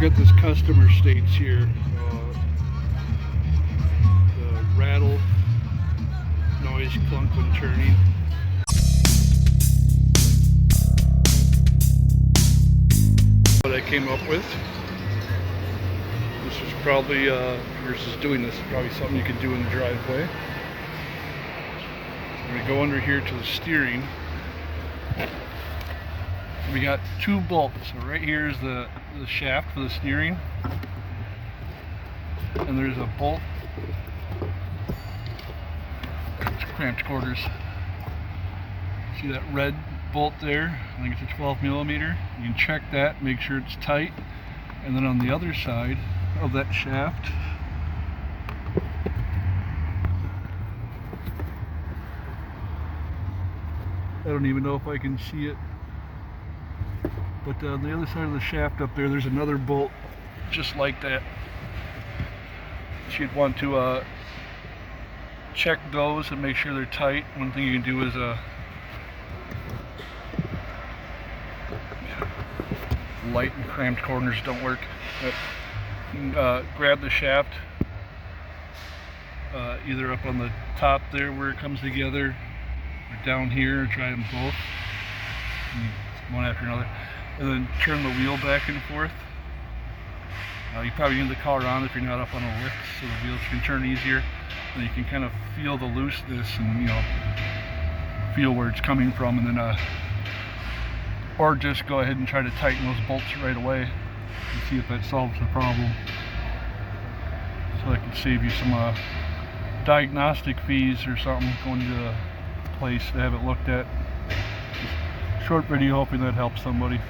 got this customer states here. The rattle noise clunk when turning. What I came up with. This is probably versus doing this is probably something you could do in the driveway. I'm gonna go under here to the steering. We got two bolts. So right here is the shaft for the steering, and there's a bolt. It's cramped quarters. See that red bolt there? I think it's a 12 millimeter. You can check that, make sure it's tight, and then on the other side of that shaft, I don't even know if I can see it, but on the other side of the shaft up there, there's another bolt just like that. So you'd want to check those and make sure they're tight. One thing you can do is light and cramped corners don't work. But you can grab the shaft either up on the top there where it comes together, or down here, or try them both, one after another, and then turn the wheel back and forth. You probably need the collar on if you're not up on a lift, so the wheels can turn easier, and you can kind of feel the looseness and feel where it's coming from, and then or just go ahead and try to tighten those bolts right away and see if that solves the problem. So that could save you some diagnostic fees or something, going to a place to have it looked at. Just short video, hoping that helps somebody.